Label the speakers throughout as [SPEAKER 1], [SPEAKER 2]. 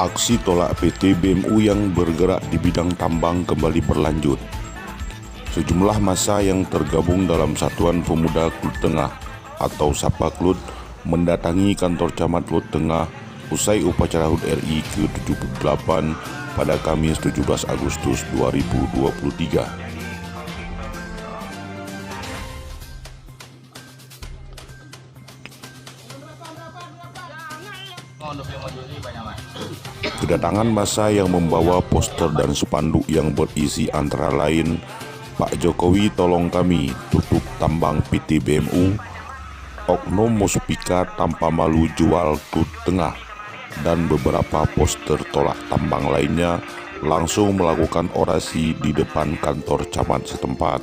[SPEAKER 1] Aksi tolak PT BMU yang bergerak di bidang tambang kembali berlanjut. Sejumlah massa yang tergabung dalam Satuan Pemuda Klut Tengah atau SAPA Klut mendatangi kantor Camat Klut Tengah usai upacara HUT RI ke-78 pada Kamis 17 Agustus 2023. Kedatangan massa yang membawa poster dan spanduk yang berisi antara lain Pak Jokowi tolong kami, tutup tambang PT BMU, Oknum Muspika tanpa malu jual Klut Tengah, dan beberapa poster tolak tambang lainnya langsung melakukan orasi di depan kantor camat setempat.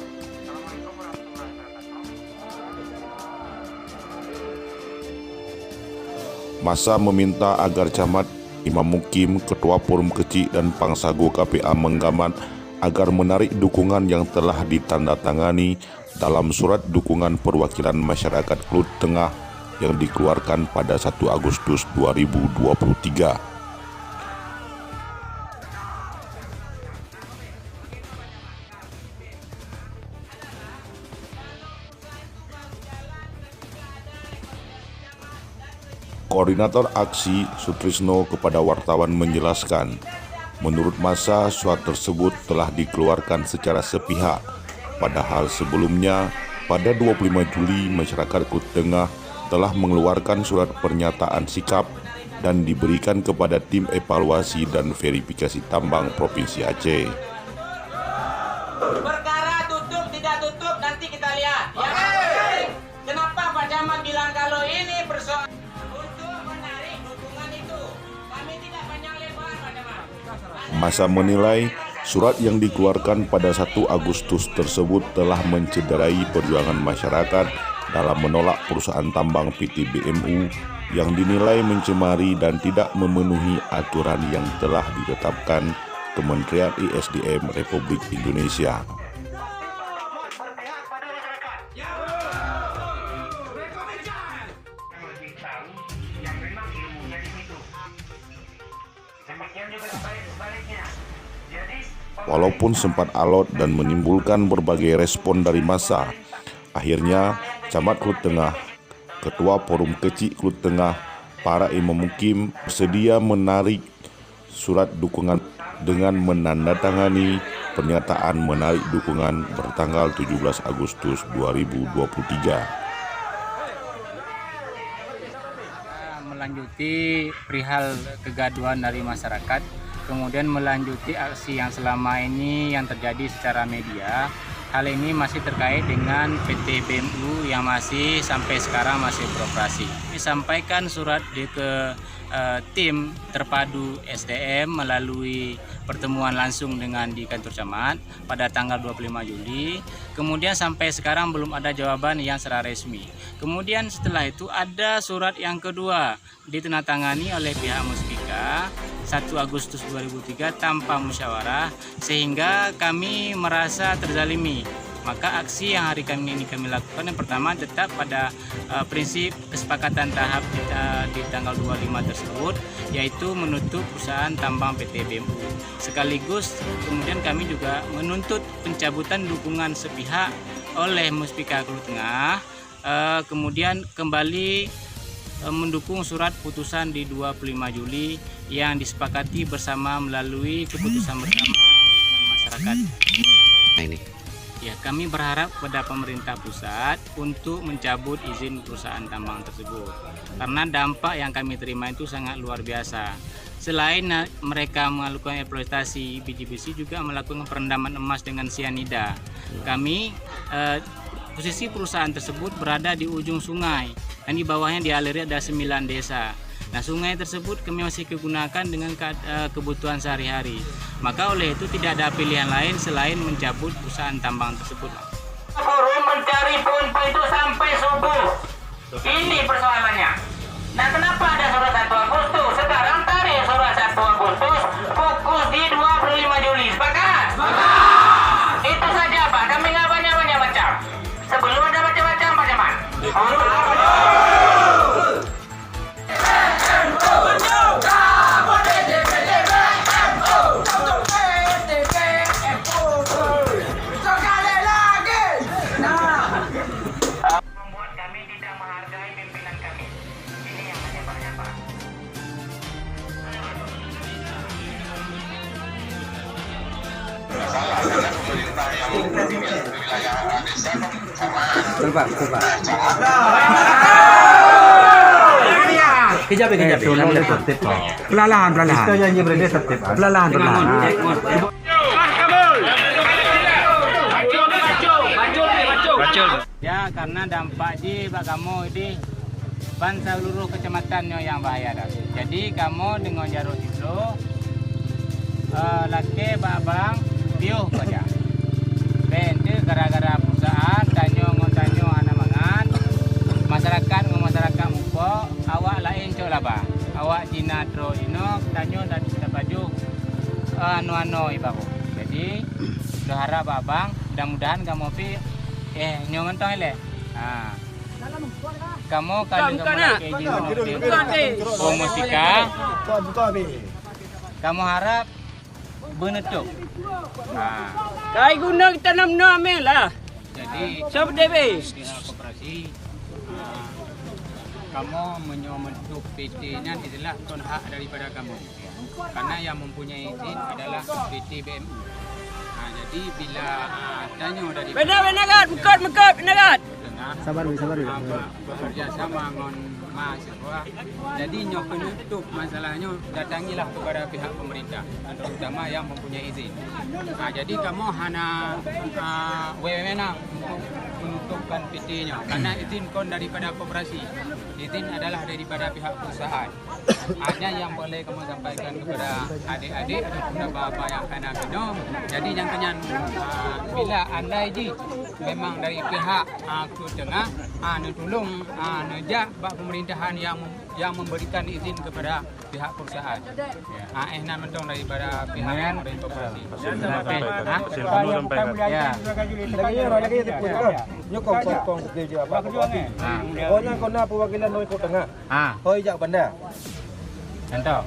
[SPEAKER 1] Massa meminta agar camat, Imam Mukim, Ketua Forum Kecil dan Pangsago KPA Menggamat agar menarik dukungan yang telah ditandatangani dalam surat dukungan perwakilan masyarakat Klut Tengah yang dikeluarkan pada 1 Agustus 2023. Koordinator aksi Sutrisno kepada wartawan menjelaskan, menurut massa surat tersebut telah dikeluarkan secara sepihak, padahal sebelumnya pada 25 Juli masyarakat Klut Tengah telah mengeluarkan surat pernyataan sikap dan diberikan kepada tim evaluasi dan verifikasi tambang Provinsi Aceh.
[SPEAKER 2] Perkara tutup tidak tutup nanti kita lihat. Ya. Kenapa Pak Camat bilang kalau ini persoalan untuk menarik dukungan itu? Kami tidak panjang lebar Pak Camat.
[SPEAKER 1] Massa menilai surat yang dikeluarkan pada 1 Agustus tersebut telah mencederai perjuangan masyarakat dalam menolak perusahaan tambang PT BMU yang dinilai mencemari dan tidak memenuhi aturan yang telah ditetapkan Kementerian ISDM Republik Indonesia. Walaupun sempat alot dan menimbulkan berbagai respon dari massa, akhirnya Camat Klut Tengah, Ketua Forum Kecil Klut Tengah, para Imam Mukim bersedia menarik surat dukungan dengan menandatangani pernyataan menarik dukungan bertanggal 17 Agustus 2023.
[SPEAKER 3] Melanjuti perihal kegaduhan dari masyarakat, kemudian melanjuti aksi yang selama ini yang terjadi secara media. Hal ini masih terkait dengan PT BMU yang masih sampai sekarang masih beroperasi. Disampaikan surat ke tim terpadu SDM melalui pertemuan langsung dengan di kantor camat pada tanggal 25 Juli. Kemudian sampai sekarang belum ada jawaban yang secara resmi. Kemudian setelah itu ada surat yang kedua ditandatangani oleh pihak Muspika 1 Agustus 2003 tanpa musyawarah, sehingga kami merasa terzalimi. Maka aksi yang hari ini kami lakukan yang pertama tetap pada prinsip kesepakatan tahap di tanggal 25 tersebut, yaitu menutup perusahaan tambang PT BMU. Sekaligus kemudian kami juga menuntut pencabutan dukungan sepihak oleh Muspika Klut Tengah, kemudian kembali mendukung surat putusan di 25 Juli yang disepakati bersama melalui keputusan bersama dengan masyarakat.
[SPEAKER 4] Nah ini.
[SPEAKER 3] Ya, kami berharap pada pemerintah pusat untuk mencabut izin perusahaan tambang tersebut. Karena dampak yang kami terima itu sangat luar biasa. Selain mereka melakukan eksploitasi biji besi, juga melakukan perendaman emas dengan sianida. Kami posisi perusahaan tersebut berada di ujung sungai dan di bawahnya dialiri ada 9 desa. Nah, sungai tersebut kami masih gunakan dengan kebutuhan sehari-hari. Maka oleh itu tidak ada pilihan lain selain mencabut perusahaan tambang tersebut.
[SPEAKER 2] Forum mencari poin-poin itu sampai subuh. Ini persoalannya. Nah, kenapa ada surat 1 Agustus? Sekarang tarik surat 1 Agustus, fokus di 25 Juli. Sepakat? Sepakat! Itu saja Pak, kami nggak banyak-banyak macam. Sebelum ada macam-macam Pak Camat.
[SPEAKER 4] Kejap. Perlahan. Kita janji berada tertib. Perlahan.
[SPEAKER 3] Ya, karena dampak di bak kamu ini ban seluruh kecamatannya yang bahaya dah. Jadi kamu dengan jarut itu laki babang piuh saja. Bente gara-gara perusahaan tanyo anak mangan masyarakat mupo awak lain cok laba. Awak Cina tro ino tanyo dan kita baju anu ibaku. Jadi berharap babang mudah-mudahan kamu pi nyongan tong ele. Kamu kalau kamu lagi musika, kamu harap benetuk.
[SPEAKER 5] Kai guna kita nam lah.
[SPEAKER 3] Jadi
[SPEAKER 5] Siapa DB?
[SPEAKER 3] pihak koperasi kamu membentuk PT-nya itulah kon hak daripada kamu. Karena yang mempunyai izin adalah PT BMU. Jadi bila tanya dari
[SPEAKER 5] Benar mekot.
[SPEAKER 3] sabar bekerja sama dengan mahasiswa. Jadi nyok penutup masalahnya datangilah kepada pihak pemerintah terutama yang mempunyai izin. Jadi kamu hanya wewenang untuk menutupkan PT-nya karena izin kon daripada koperasi. Izin adalah daripada pihak perusahaan. Hanya yang boleh kamu sampaikan kepada adik-adik dan bapak yang kena minum. Jadi jangan bila anda ini memang dari pihak Kulit Tengah tolong nejak bak pemerintahan yang memberikan izin kepada pihak perusahaan. Nan mentong daripada pihak pemerintah koperasi.
[SPEAKER 4] Nyokong kerja apa? Kona perwakilan dari Kulit Tengah. Hoi jak bandar.
[SPEAKER 3] Entah.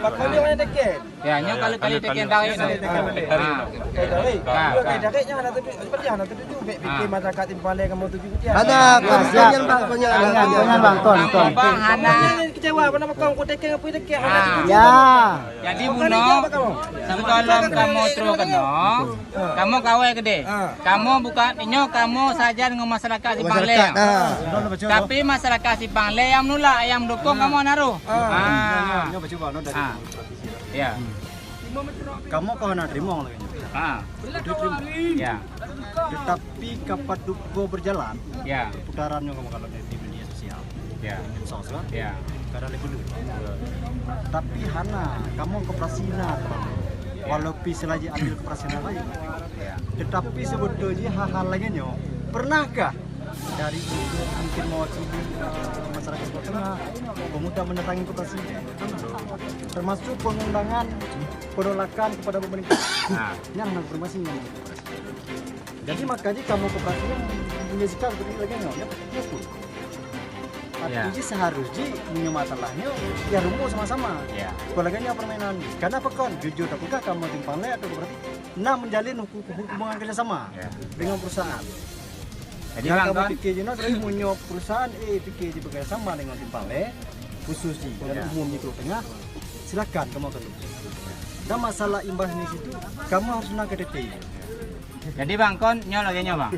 [SPEAKER 4] Kali orang dekat.
[SPEAKER 3] Ya, nyo kali tekan tahu itu.
[SPEAKER 4] Bikin masyarakat Timpale kamu tuju dia.
[SPEAKER 6] Ada konsen bang ton.
[SPEAKER 3] Bang Hana.
[SPEAKER 4] Kecewa apa nama kau tekan apa dekat.
[SPEAKER 6] Ya.
[SPEAKER 3] Jadi buno, sebelum kamu terus kena, kamu kawai gede. Kamu bukan inyo kamu saja dengan masyarakat Sipangle. Tapi masyarakat Sipangle yang menolak, yang mendukung kamu naruh. Ya.
[SPEAKER 6] Kamu kau nak terima lagi.
[SPEAKER 3] Ya.
[SPEAKER 6] Tetapi kapan duko berjalan,
[SPEAKER 3] Ya.
[SPEAKER 6] putarannya kamu kalau di media sosial,
[SPEAKER 3] Ya.
[SPEAKER 6] sosmed,
[SPEAKER 3] Ya.
[SPEAKER 6] kada lebih dulu. Tapi hana, kamu koperasina, walaupun selagi ambil koperasina lagi.
[SPEAKER 3] Ya.
[SPEAKER 6] Tetapi sebetulnya hal-hal lainnya, pernahkah dari mungkin mewakili masyarakat Kulit Tengah, pemuda mendatangi koperasi, termasuk pengundangan penolakan kepada pemerintah. Yang ada informasinya. Jadi makanya kamu koperasinya punya sikap seperti lagi ya. Artinya seharusnya punya masalahnya ya rumus sama-sama.
[SPEAKER 3] Ya.
[SPEAKER 6] Koleganya permainan. Karena apa kon? Jujur apakah kamu Timpale atau berarti menjalin hubungan kerjasama dengan perusahaan.
[SPEAKER 3] Jadi
[SPEAKER 6] Yang
[SPEAKER 3] bang
[SPEAKER 6] kamu
[SPEAKER 3] kan,
[SPEAKER 6] fikir jenak dari punya perusahaan fikir bekerja sama dengan Timpale khusus di dan umumnya Kulit Tengah, silakan kamu akan. Dan masalah imbas di situ kamu harus nak ke DPI.
[SPEAKER 3] jadi bang kon nyo lagi nyo bang.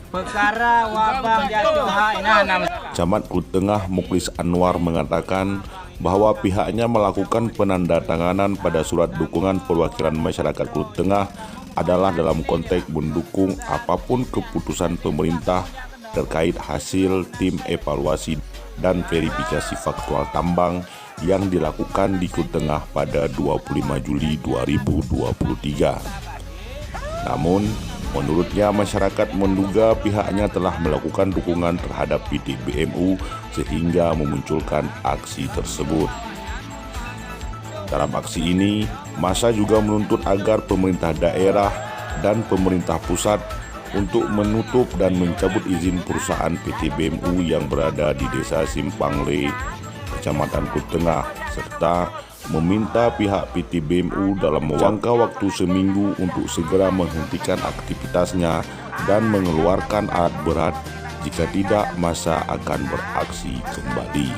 [SPEAKER 3] Perkara wabah jatuh nama.
[SPEAKER 1] Camat Kulit Tengah Muklis Anwar mengatakan bahwa pihaknya melakukan penandatanganan pada surat dukungan perwakilan masyarakat Kulit Tengah adalah dalam konteks mendukung apapun keputusan pemerintah terkait hasil tim evaluasi dan verifikasi faktual tambang yang dilakukan di Kulit Tengah pada 25 Juli 2023. Namun, menurutnya masyarakat menduga pihaknya telah melakukan dukungan terhadap PT BMU sehingga memunculkan aksi tersebut. Dalam aksi ini, massa juga menuntut agar pemerintah daerah dan pemerintah pusat untuk menutup dan mencabut izin perusahaan PT BMU yang berada di Desa Simpangle, Kecamatan Kulit Tengah, serta meminta pihak PT BMU dalam jangka waktu seminggu untuk segera menghentikan aktivitasnya dan mengeluarkan alat berat. Jika tidak, massa akan beraksi kembali.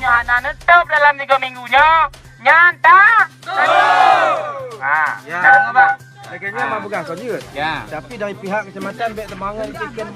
[SPEAKER 2] Hana netep dalam 3 minggunya nyata. Nah, sekarang apa?
[SPEAKER 4] Akhirnya mah pegang kau juga.
[SPEAKER 3] Ya.
[SPEAKER 4] Tapi dari pihak kecamatan baik Tembangan ikan